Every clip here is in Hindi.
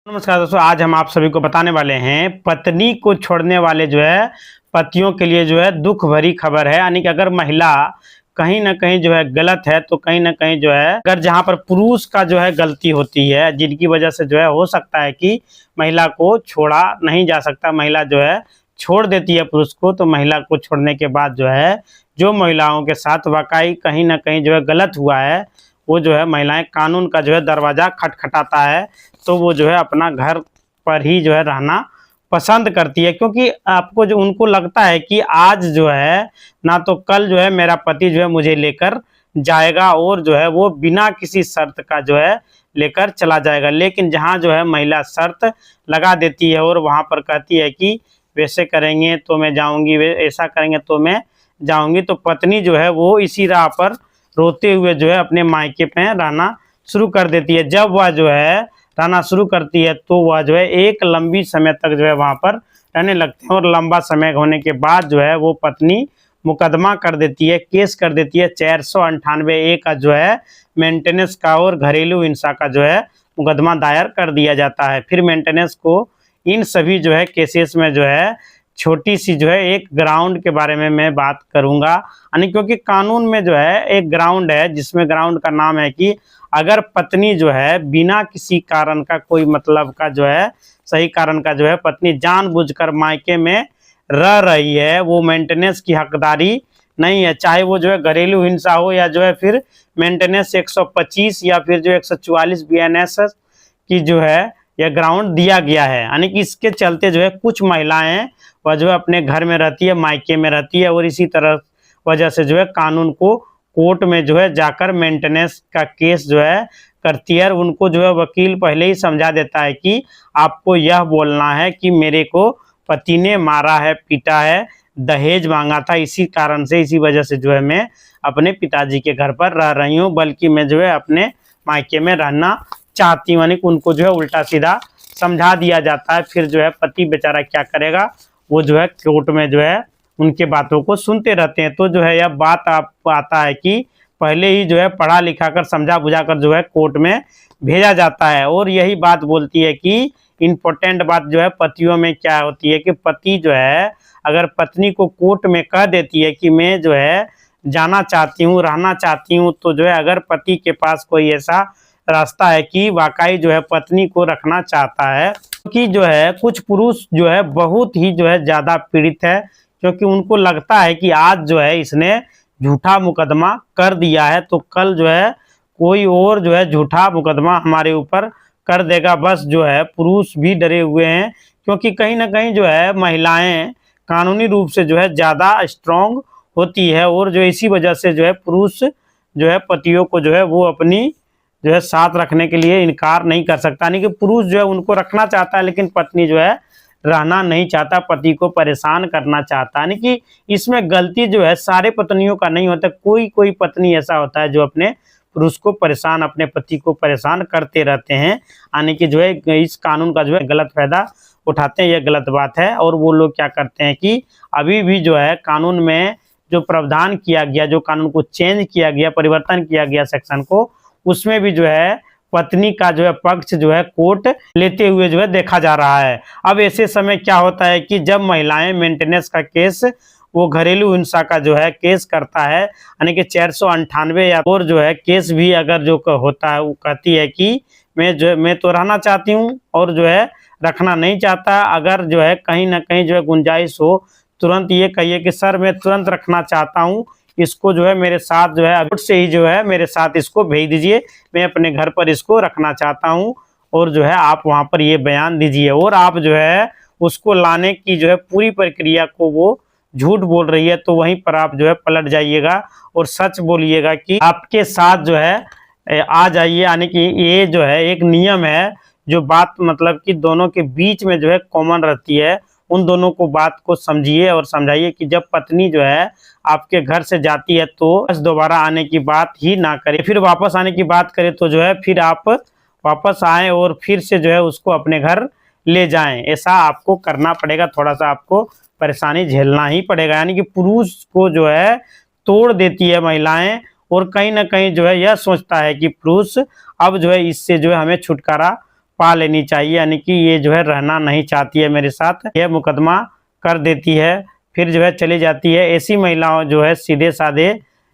नमस्कार दोस्तों, आज हम आप सभी को बताने वाले हैं पत्नी को छोड़ने वाले पतियों के लिए दुख भरी खबर है। यानी कि अगर महिला कहीं ना कहीं गलत है तो कहीं ना कहीं अगर जहां पर पुरुष का गलती होती है, जिनकी वजह से हो सकता है कि महिला को छोड़ा नहीं जा सकता, महिला छोड़ देती है पुरुष को, तो महिला को छोड़ने के बाद जो महिलाओं के साथ वाकई कहीं ना कहीं गलत हुआ है, वो महिलाएं कानून का दरवाज़ा खटखटाता है, तो वो अपना घर पर ही रहना पसंद करती है। क्योंकि आपको उनको लगता है कि आज ना तो कल मेरा पति मुझे लेकर जाएगा और वो बिना किसी शर्त का लेकर चला जाएगा। लेकिन जहाँ महिला शर्त लगा देती है और वहाँ पर कहती है कि वैसे करेंगे तो मैं जाऊँगी, वे ऐसा करेंगे तो मैं जाऊँगी, तो पत्नी वो इसी राह पर रोते हुए अपने मायके पे रहना शुरू कर देती है। जब वह रहना शुरू करती है तो वह एक लंबी समय तक वहाँ पर रहने लगते हैं, और लंबा समय होने के बाद वो पत्नी मुकदमा कर देती है, केस कर देती है 498A का मेंटेनेंस का और घरेलू हिंसा का मुकदमा दायर कर दिया जाता है। फिर मेंटेनेंस को इन सभी केसेस में छोटी सी एक ग्राउंड के बारे में मैं बात करूंगा। यानी क्योंकि कानून में एक ग्राउंड है, जिसमें ग्राउंड का नाम है कि अगर पत्नी बिना किसी कारण का, कोई मतलब का सही कारण का पत्नी जानबूझकर मायके में रह रही है, वो मेंटेनेंस की हकदारी नहीं है, चाहे वो घरेलू हिंसा हो या फिर मेंटेनेंस 125 या फिर 144 BNS की यह ग्राउंड दिया गया है। यानी कि इसके चलते कुछ महिलाएं वह अपने घर में रहती है, मायके में रहती है, और इसी तरह वजह से कानून को कोर्ट में जाकर मेंटेनेंस का केस करती है। उनको वकील पहले ही समझा देता है कि आपको यह बोलना है कि मेरे को पति ने मारा है, पीटा है, दहेज मांगा था, इसी कारण से, इसी वजह से मैं अपने पिताजी के घर पर रह रही हूँ, बल्कि मैं अपने मायके में रहना चाहती हूँ। यानी कि उनको उल्टा सीधा समझा दिया जाता है। फिर पति बेचारा क्या करेगा, वो कोर्ट में उनके बातों को सुनते रहते हैं। तो यह बात आपको आता है कि पहले ही पढ़ा लिखा कर, समझा बुझा कर कोर्ट में भेजा जाता है। और यही बात बोलती है कि इम्पोर्टेंट बात पतियों में क्या होती है कि पति अगर पत्नी को कोर्ट में कह देती है कि मैं जाना चाहती हूँ, रहना चाहती हूँ, तो अगर पति के पास कोई ऐसा रास्ता है कि वाकई पत्नी को रखना चाहता है, कि कुछ पुरुष बहुत ही ज़्यादा पीड़ित है, क्योंकि उनको लगता है कि आज इसने झूठा मुकदमा कर दिया है, तो कल कोई और झूठा मुकदमा हमारे ऊपर कर देगा। बस पुरुष भी डरे हुए हैं, क्योंकि कहीं ना कहीं महिलाएं कानूनी रूप से ज़्यादा स्ट्रांग होती है, और इसी वजह से पुरुष पतियों को वो अपनी साथ रखने के लिए इनकार नहीं कर सकता। नहीं कि पुरुष उनको रखना चाहता है, लेकिन पत्नी रहना नहीं चाहता, पति को परेशान करना चाहता है। यानी कि इसमें गलती सारे पत्नियों का नहीं होता, कोई कोई पत्नी ऐसा होता है जो अपने पुरुष को परेशान, अपने पति को परेशान करते रहते हैं। यानी कि इस कानून का गलत फायदा उठाते हैं, यह गलत बात है। और वो लोग क्या करते हैं कि अभी भी कानून में जो प्रावधान किया गया, जो कानून को चेंज किया गया, परिवर्तन किया गया सेक्शन को, उसमें भी पत्नी का पक्ष कोर्ट लेते हुए देखा जा रहा है। अब ऐसे समय क्या होता है कि जब महिलाएं मेंटेनेंस का केस, वो घरेलू हिंसा का केस करता है, यानी कि 498 या और केस भी अगर होता है, वो कहती है कि मैं तो रहना चाहती हूँ और रखना नहीं चाहता। अगर कहीं ना कहीं गुंजाइश हो, तुरंत ये कहिए कि सर मैं तुरंत रखना चाहता हूँ, इसको मेरे साथ कोर्ट से ही मेरे साथ इसको भेज दीजिए, मैं अपने घर पर इसको रखना चाहता हूँ, और आप वहाँ पर ये बयान दीजिए। और आप उसको लाने की पूरी प्रक्रिया को वो झूठ बोल रही है, तो वहीं पर आप पलट जाइएगा और सच बोलिएगा कि आपके साथ आ जाइए। यानी कि ये एक नियम है, जो बात मतलब कि दोनों के बीच में कॉमन रहती है, उन दोनों को बात को समझिए और समझाइए कि जब पत्नी आपके घर से जाती है तो बस दोबारा आने की बात ही ना करें। फिर वापस आने की बात करें तो फिर आप वापस आएँ और फिर से उसको अपने घर ले जाएं। ऐसा आपको करना पड़ेगा, थोड़ा सा आपको परेशानी झेलना ही पड़ेगा। यानी कि पुरुष को तोड़ देती है महिलाएं, और कहीं ना कहीं यह सोचता है कि पुरुष अब इससे हमें छुटकारा पा लेनी चाहिए, यानी कि ये जो है रहना नहीं चाहती है मेरे साथ, यह मुकदमा कर देती है, फिर जो है चली जाती है। ऐसी महिलाओं जो है सीधे साधे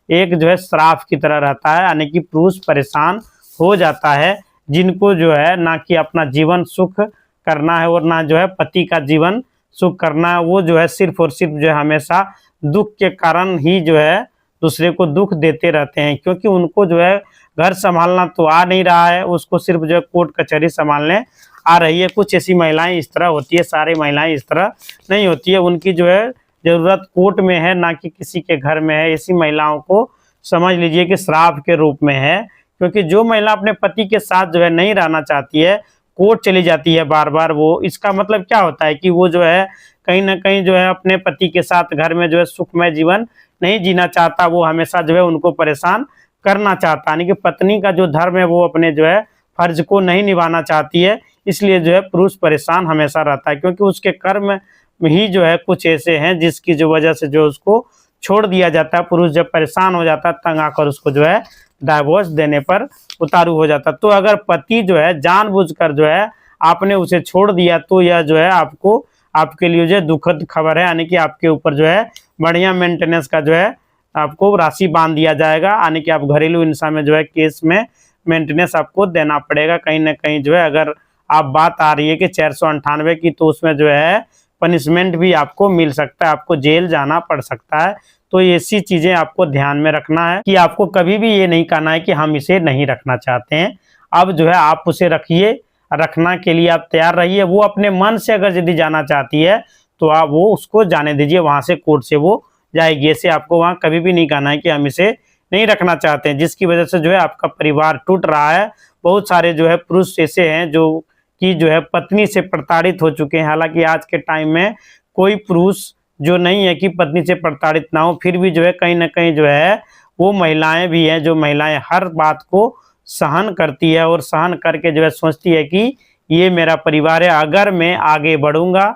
एक जो है श्राप की तरह रहता है, यानी कि पुरुष परेशान हो जाता है, जिनको जो है ना कि अपना जीवन सुख करना है और ना जो है पति का जीवन सुख करना है। वो जो है सिर्फ और सिर्फ जो है हमेशा दुख के कारण ही जो है दूसरे को दुख देते रहते हैं, क्योंकि उनको जो है घर संभालना तो आ नहीं रहा है, उसको सिर्फ जो है कोर्ट कचहरी संभालने आ रही है। कुछ ऐसी महिलाएं इस तरह होती है, सारी महिलाएं इस तरह नहीं होती है। उनकी जो है जरूरत कोर्ट में है, ना कि किसी के घर में है। ऐसी महिलाओं को समझ लीजिए कि श्राप के रूप में है, क्योंकि जो महिला अपने पति के साथ जो है नहीं रहना चाहती है, कोर्ट चली जाती है बार बार, वो इसका मतलब क्या होता है कि वो जो है कहीं ना कहीं जो है अपने पति के साथ घर में जो है सुखमय जीवन नहीं जीना चाहता, वो हमेशा जो है उनको परेशान करना चाहता, यानी कि पत्नी का जो धर्म है वो अपने जो है फर्ज को नहीं निभाना चाहती है। इसलिए जो है पुरुष परेशान हमेशा रहता है, क्योंकि उसके कर्म ही जो है कुछ ऐसे हैं जिसकी जो वजह से जो उसको छोड़ दिया जाता है। पुरुष जब परेशान हो जाता है तंग आकर उसको जो है डाइवोर्स देने पर उतारू हो जाता। तो अगर पति जो है जानबूझकर जो है आपने उसे छोड़ दिया, तो यह जो है आपको आपके लिए जो है दुखद खबर है, यानी कि आपके ऊपर जो है बढ़िया मेंटेनेंस का जो है आपको राशि बांध दिया जाएगा, यानी कि आप घरेलू हिंसा में जो है केस में मेंटेनेंस आपको देना पड़ेगा। कहीं ना कहीं जो है अगर आप बात आ रही है कि 498 की, तो उसमें जो है पनिशमेंट भी आपको मिल सकता है, आपको जेल जाना पड़ सकता है। तो ऐसी चीजें आपको ध्यान में रखना है कि आपको कभी भी ये नहीं कहना है कि हम इसे नहीं रखना चाहते हैं। अब जो है आप उसे रखिए, रखना के लिए आप तैयार रहिए। वो अपने मन से अगर यदि जाना चाहती है तो आप वो उसको जाने दीजिए, वहां से कोर्ट से वो जाएगी। ऐसे आपको वहां कभी भी नहीं कहना है कि हम इसे नहीं रखना चाहते हैं, जिसकी वजह से जो है आपका परिवार टूट रहा है। बहुत सारे जो है पुरुष ऐसे हैं जो कि जो है पत्नी से प्रताड़ित हो चुके हैं। हालांकि आज के टाइम में कोई पुरुष जो नहीं है कि पत्नी से प्रताड़ित ना हो, फिर भी जो है कहीं ना कहीं जो है वो महिलाएं भी हैं, जो महिलाएं हर बात को सहन करती है और सहन करके जो है सोचती है कि ये मेरा परिवार है, अगर मैं आगे बढ़ूंगा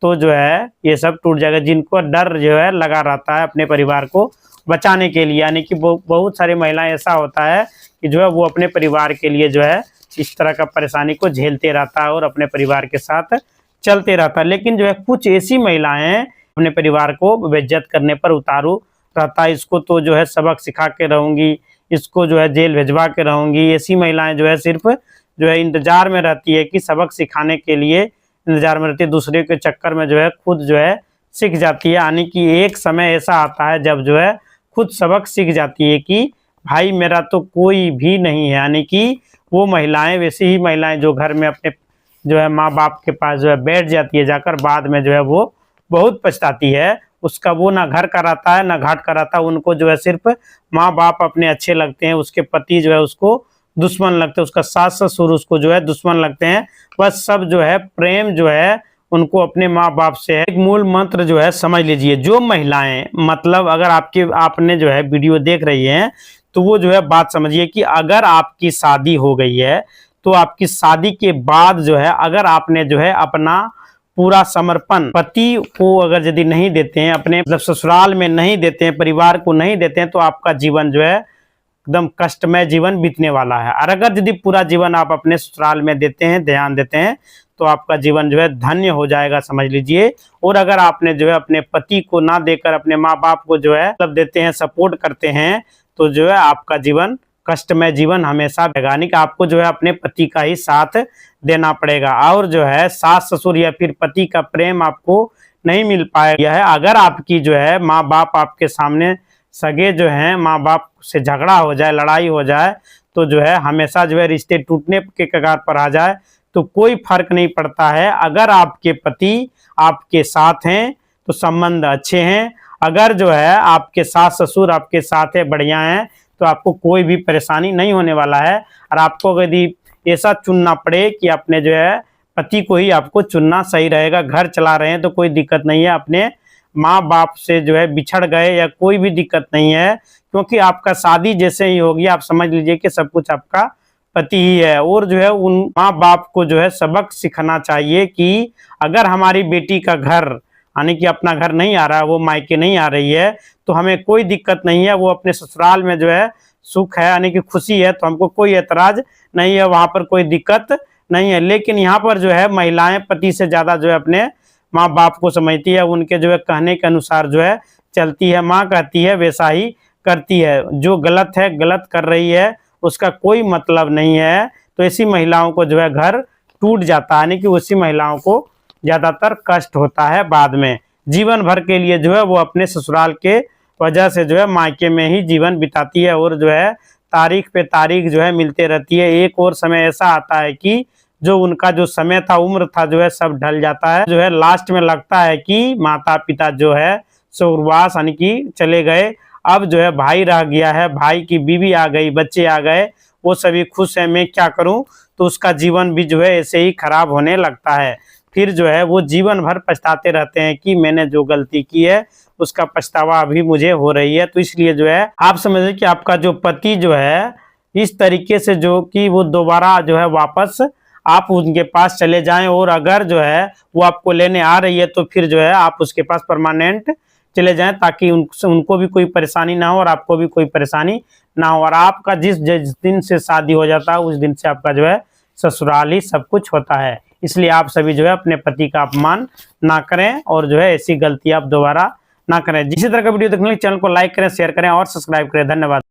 तो जो है ये सब टूट जाएगा। जिनको डर जो है लगा रहता है अपने परिवार को बचाने के लिए, यानी कि बहुत सारी महिलाएं ऐसा होता है कि जो है वो अपने परिवार के लिए जो है इस तरह का परेशानी को झेलते रहता है और अपने परिवार के साथ चलते रहता है। लेकिन जो है कुछ ऐसी महिलाएं अपने परिवार को बेइज्जत करने पर उतारू रहता है, इसको तो जो है सबक सिखा के रहूंगी, इसको जो है जेल भिजवा के रहूंगी। ऐसी महिलाएं जो है सिर्फ जो है इंतजार में रहती है कि सबक सिखाने के लिए इंतजार में रहती है, दूसरे के चक्कर में जो है खुद जो है सीख जाती है। यानी कि एक समय ऐसा आता है जब जो है खुद सबक सीख जाती है कि भाई मेरा तो कोई भी नहीं है। यानी कि वो महिलाएं, वैसी ही महिलाएं जो घर में अपने जो है माँ बाप के पास जो है बैठ जाती है जाकर, बाद में जो है वो बहुत पछताती है। उसका वो ना घर का रहता है ना घाट का रहता है, उनको जो है सिर्फ माँ बाप अपने अच्छे लगते हैं, उसके पति जो है उसको दुश्मन लगते हैं, उसका सास ससुर उसको जो है दुश्मन लगते हैं। बस सब जो है प्रेम जो है उनको अपने माँ बाप से है। एक मूल मंत्र जो है समझ लीजिए, जो महिलाएं मतलब अगर आपने जो है वीडियो देख रही हैं तो वो जो है बात समझिए कि अगर आपकी शादी हो गई है तो आपकी शादी के बाद जो है अगर आपने जो है अपना पूरा समर्पण पति को अगर यदि नहीं देते हैं, अपने मतलब ससुराल में नहीं देते हैं, परिवार को नहीं देते हैं, तो आपका जीवन जो है एकदम कष्टमय जीवन बीतने वाला है। और अगर यदि पूरा जीवन आप अपने ससुराल में देते हैं, ध्यान देते हैं, तो आपका जीवन जो है धन्य हो जाएगा, समझ लीजिए। और अगर आपने जो है अपने पति को ना देकर अपने माँ बाप को जो है मतलब देते हैं, सपोर्ट करते हैं, तो जो है आपका जीवन कष्टमय जीवन हमेशा वैज्ञानिक आपको जो है अपने पति का ही साथ देना पड़ेगा। और जो है सास ससुर या फिर पति का प्रेम आपको नहीं मिल पाएगा है अगर आपकी जो है माँ बाप आपके सामने सगे जो हैं माँ बाप से झगड़ा हो जाए, लड़ाई हो जाए, तो जो है हमेशा जो है रिश्ते टूटने के कगार पर आ जाए तो कोई फर्क नहीं पड़ता है। अगर आपके पति आपके साथ हैं तो संबंध अच्छे हैं, अगर जो है आपके सास ससुर आपके साथ है, बढ़िया हैं, तो आपको कोई भी परेशानी नहीं होने वाला है। और आपको यदि ऐसा चुनना पड़े कि अपने जो है पति को ही आपको चुनना सही रहेगा, घर चला रहे हैं तो कोई दिक्कत नहीं है, अपने माँ बाप से जो है बिछड़ गए या कोई भी दिक्कत नहीं है, क्योंकि आपका शादी जैसे ही होगी आप समझ लीजिए कि सब कुछ आपका पति ही है। और जो है उन माँ बाप को जो है सबक सिखाना चाहिए कि अगर हमारी बेटी का घर यानी कि अपना घर नहीं आ रहा है, वो मायके नहीं आ रही है, तो हमें कोई दिक्कत नहीं है, वो अपने ससुराल में जो है सुख है यानी कि खुशी है, तो हमको कोई एतराज नहीं है, वहां पर कोई दिक्कत नहीं है। लेकिन यहाँ पर जो है महिलाएं पति से ज़्यादा जो है अपने माँ बाप को समझती है, उनके जो है कहने के अनुसार जो है चलती है। माँ कहती है वैसा ही करती है, जो गलत है गलत कर रही है, उसका कोई मतलब नहीं है। तो ऐसी महिलाओं को जो है घर टूट जाता है, यानी कि उसी महिलाओं को ज़्यादातर कष्ट होता है बाद में। जीवन भर के लिए जो है वो अपने ससुराल के वजह से जो है मायके में ही जीवन बिताती है, और जो है तारीख पे तारीख जो है मिलते रहती है। एक और समय ऐसा आता है कि जो उनका जो समय था, उम्र था, जो है सब ढल जाता है। जो है लास्ट में लगता है कि माता पिता जो है स्वर्गवास यानी कि चले गए, अब जो है भाई रह गया है, भाई की बीवी आ गई, बच्चे आ गए, वो सभी खुश है, मैं क्या करूं। तो उसका जीवन भी जो है ऐसे ही खराब होने लगता है। फिर जो है वो जीवन भर पछताते रहते हैं कि मैंने जो गलती की है उसका पछतावा अभी मुझे हो रही है। तो इसलिए जो है आप समझिए कि आपका जो पति जो है इस तरीके से जो कि वो दोबारा जो है वापस आप उनके पास चले जाएं, और अगर जो है वो आपको लेने आ रही है तो फिर जो है आप उसके पास परमानेंट चले जाएं, ताकि उनको भी कोई परेशानी ना हो और आपको भी कोई परेशानी ना हो। और आपका जिस जिस दिन से शादी हो जाता है उस दिन से आपका जो है ससुराल ही सब कुछ होता है। इसलिए आप सभी जो है अपने पति का अपमान ना करें, और जो है ऐसी गलती आप दोबारा ना करें। जिसी तरह का वीडियो देखने के लिए चैनल को लाइक करें, शेयर करें और सब्सक्राइब करें। धन्यवाद।